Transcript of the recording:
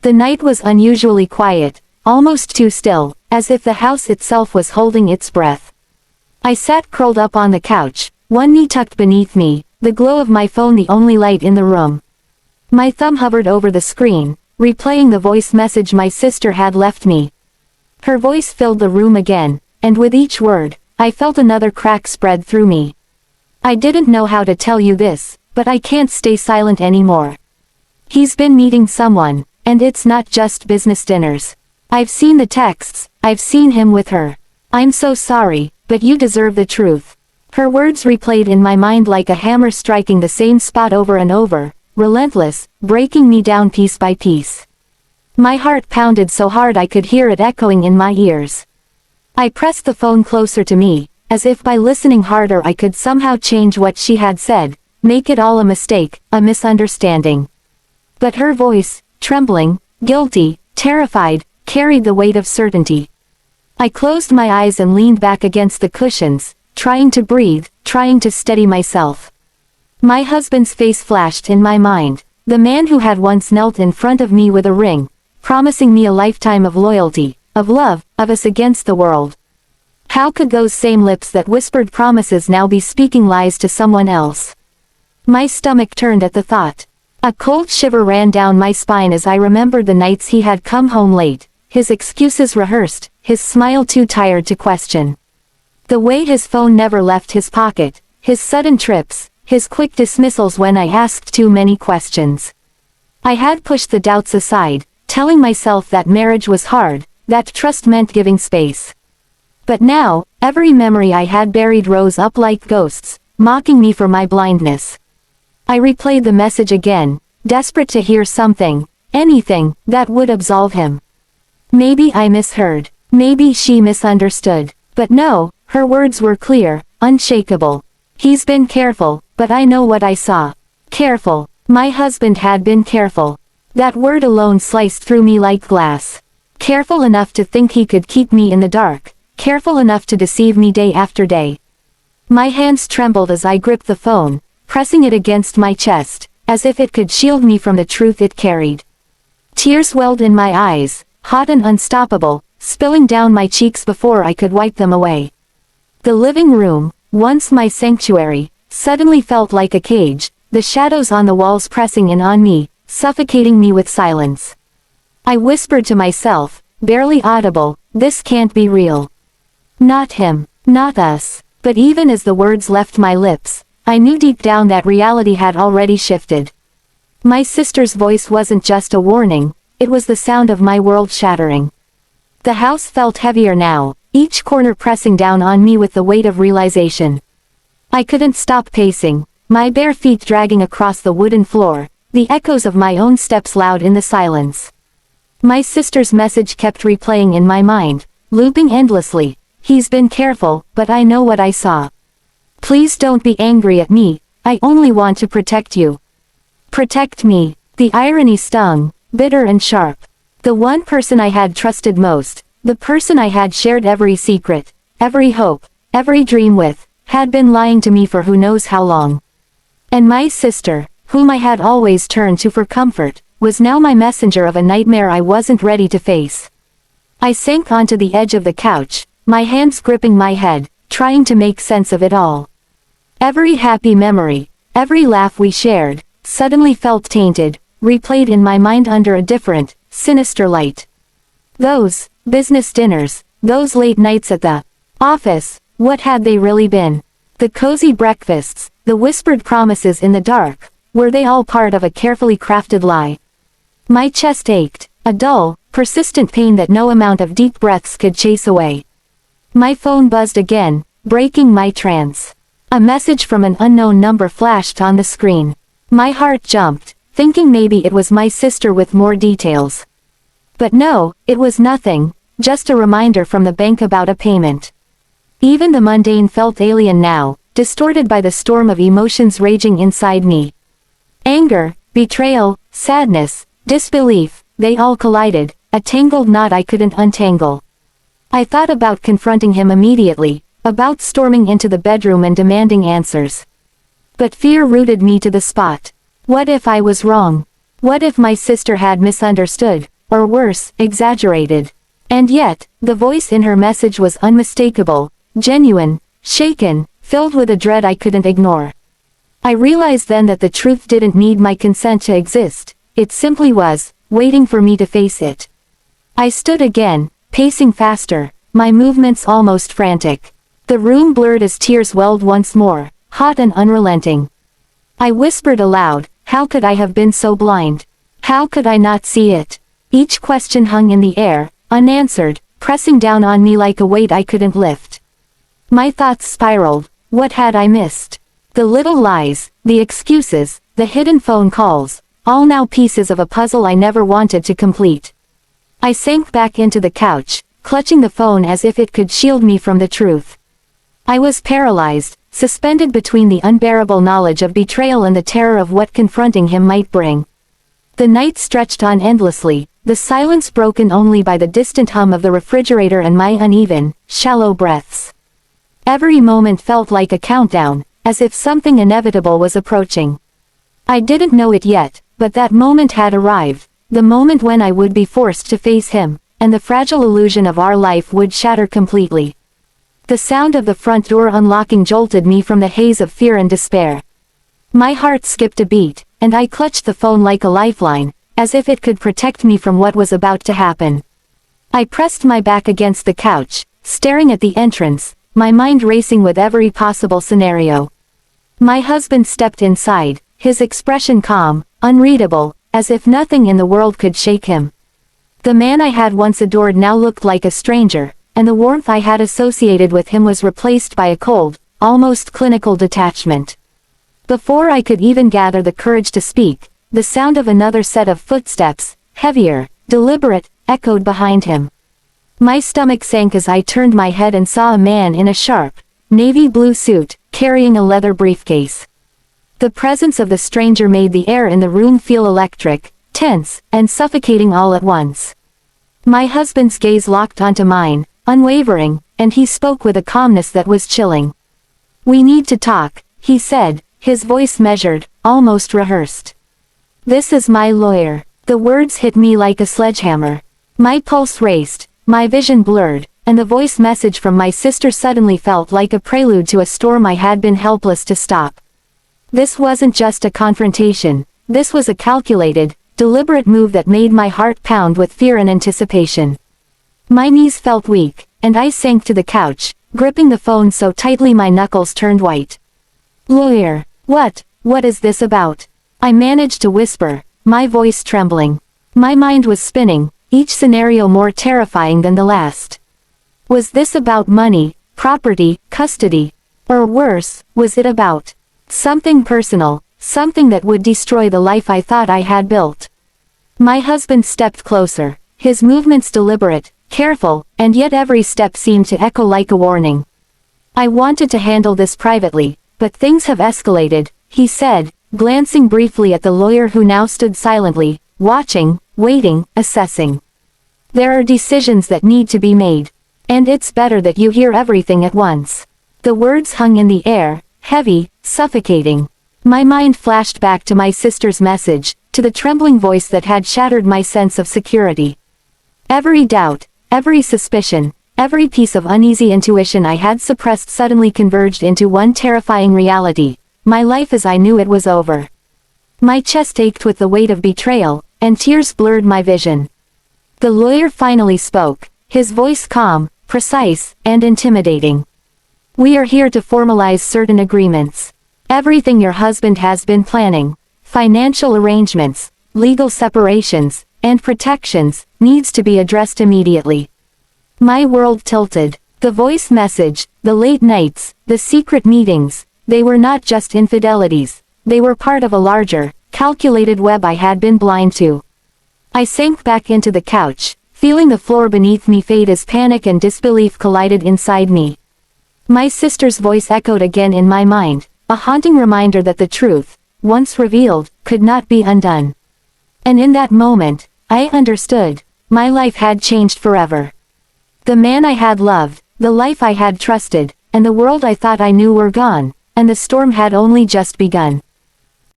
The night was unusually quiet, almost too still, as if the house itself was holding its breath. I sat curled up on the couch, one knee tucked beneath me, the glow of my phone the only light in the room. My thumb hovered over the screen, replaying the voice message my sister had left me. Her voice filled the room again, and with each word, I felt another crack spread through me. I didn't know how to tell you this, but I can't stay silent anymore. He's been meeting someone, and it's not just business dinners. I've seen the texts, I've seen him with her. I'm so sorry, but you deserve the truth. Her words replayed in my mind like a hammer striking the same spot over and over, relentless, breaking me down piece by piece. My heart pounded so hard I could hear it echoing in my ears. I pressed the phone closer to me, as if by listening harder I could somehow change what she had said, make it all a mistake, a misunderstanding. But her voice, trembling, guilty, terrified, carried the weight of certainty. I closed my eyes and leaned back against the cushions, trying to breathe, trying to steady myself. My husband's face flashed in my mind, the man who had once knelt in front of me with a ring, promising me a lifetime of loyalty, of love, of us against the world. How could those same lips that whispered promises now be speaking lies to someone else? My stomach turned at the thought. A cold shiver ran down my spine as I remembered the nights he had come home late, his excuses rehearsed, his smile too tired to question. The way his phone never left his pocket, his sudden trips, his quick dismissals when I asked too many questions. I had pushed the doubts aside, telling myself that marriage was hard, that trust meant giving space. But now, every memory I had buried rose up like ghosts, mocking me for my blindness. I replayed the message again, desperate to hear something, anything, that would absolve him. Maybe I misheard, maybe she misunderstood, but no, her words were clear, unshakable. He's been careful, but I know what I saw. Careful. My husband had been careful. That word alone sliced through me like glass. Careful enough to think he could keep me in the dark, careful enough to deceive me day after day. My hands trembled as I gripped the phone, pressing it against my chest, as if it could shield me from the truth it carried. Tears welled in my eyes, hot and unstoppable, spilling down my cheeks before I could wipe them away. The living room, once my sanctuary, suddenly felt like a cage, the shadows on the walls pressing in on me, suffocating me with silence. I whispered to myself, barely audible, this can't be real. Not him, not us. But even as the words left my lips, I knew deep down that reality had already shifted. My sister's voice wasn't just a warning, it was the sound of my world shattering. The house felt heavier now, each corner pressing down on me with the weight of realization. I couldn't stop pacing, my bare feet dragging across the wooden floor, the echoes of my own steps loud in the silence. My sister's message kept replaying in my mind, looping endlessly. He's been careful, but I know what I saw. Please don't be angry at me, I only want to protect you. Protect me. The irony stung, bitter and sharp. The one person I had trusted most, the person I had shared every secret, every hope, every dream with, had been lying to me for who knows how long. And my sister, whom I had always turned to for comfort, was now my messenger of a nightmare I wasn't ready to face. I sank onto the edge of the couch, my hands gripping my head, trying to make sense of it all. Every happy memory, every laugh we shared, suddenly felt tainted, replayed in my mind under a different, sinister light. Those business dinners, those late nights at the office, what had they really been? The cozy breakfasts, the whispered promises in the dark, were they all part of a carefully crafted lie? My chest ached, a dull, persistent pain that no amount of deep breaths could chase away. My phone buzzed again, breaking my trance. A message from an unknown number flashed on the screen. My heart jumped, thinking maybe it was my sister with more details. But no, it was nothing, just a reminder from the bank about a payment. Even the mundane felt alien now, distorted by the storm of emotions raging inside me. Anger, betrayal, sadness, disbelief, they all collided, a tangled knot I couldn't untangle. I thought about confronting him immediately, about storming into the bedroom and demanding answers. But fear rooted me to the spot. What if I was wrong? What if my sister had misunderstood, or worse, exaggerated. And yet, the voice in her message was unmistakable, genuine, shaken, filled with a dread I couldn't ignore. I realized then that the truth didn't need my consent to exist, it simply was, waiting for me to face it. I stood again, pacing faster, my movements almost frantic. The room blurred as tears welled once more, hot and unrelenting. I whispered aloud, how could I have been so blind? How could I not see it? Each question hung in the air, unanswered, pressing down on me like a weight I couldn't lift. My thoughts spiraled, what had I missed? The little lies, the excuses, the hidden phone calls, all now pieces of a puzzle I never wanted to complete. I sank back into the couch, clutching the phone as if it could shield me from the truth. I was paralyzed, suspended between the unbearable knowledge of betrayal and the terror of what confronting him might bring. The night stretched on endlessly, the silence broken only by the distant hum of the refrigerator and my uneven, shallow breaths. Every moment felt like a countdown, as if something inevitable was approaching. I didn't know it yet, but that moment had arrived, the moment when I would be forced to face him, and the fragile illusion of our life would shatter completely. The sound of the front door unlocking jolted me from the haze of fear and despair. My heart skipped a beat, and I clutched the phone like a lifeline, as if it could protect me from what was about to happen. I pressed my back against the couch, staring at the entrance, my mind racing with every possible scenario. My husband stepped inside, his expression calm, unreadable, as if nothing in the world could shake him. The man I had once adored now looked like a stranger, and the warmth I had associated with him was replaced by a cold, almost clinical detachment. Before I could even gather the courage to speak, the sound of another set of footsteps, heavier, deliberate, echoed behind him. My stomach sank as I turned my head and saw a man in a sharp, navy blue suit, carrying a leather briefcase. The presence of the stranger made the air in the room feel electric, tense, and suffocating all at once. My husband's gaze locked onto mine, unwavering, and he spoke with a calmness that was chilling. "We need to talk," he said, his voice measured, almost rehearsed. "This is my lawyer." The words hit me like a sledgehammer. My pulse raced, my vision blurred, and the voice message from my sister suddenly felt like a prelude to a storm I had been helpless to stop. This wasn't just a confrontation, this was a calculated, deliberate move that made my heart pound with fear and anticipation. My knees felt weak, and I sank to the couch, gripping the phone so tightly my knuckles turned white. "Lawyer, what is this about?" I managed to whisper, my voice trembling. My mind was spinning, each scenario more terrifying than the last. Was this about money, property, custody? Or worse, was it about something personal, something that would destroy the life I thought I had built? My husband stepped closer, his movements deliberate, careful, and yet every step seemed to echo like a warning. "I wanted to handle this privately, but things have escalated," he said, glancing briefly at the lawyer who now stood silently, watching, waiting, assessing. "There are decisions that need to be made. And it's better that you hear everything at once." The words hung in the air, heavy, suffocating. My mind flashed back to my sister's message, to the trembling voice that had shattered my sense of security. Every doubt, every suspicion, every piece of uneasy intuition I had suppressed suddenly converged into one terrifying reality: my life as I knew it was over. My chest ached with the weight of betrayal, and tears blurred my vision. The lawyer finally spoke, his voice calm, precise, and intimidating. "We are here to formalize certain agreements. Everything your husband has been planning, financial arrangements, legal separations, and protections, needs to be addressed immediately." My world tilted. The voice message, the late nights, the secret meetings, they were not just infidelities, they were part of a larger, calculated web I had been blind to. I sank back into the couch, feeling the floor beneath me fade as panic and disbelief collided inside me. My sister's voice echoed again in my mind, a haunting reminder that the truth, once revealed, could not be undone. And in that moment, I understood, my life had changed forever. The man I had loved, the life I had trusted, and the world I thought I knew were gone, and the storm had only just begun.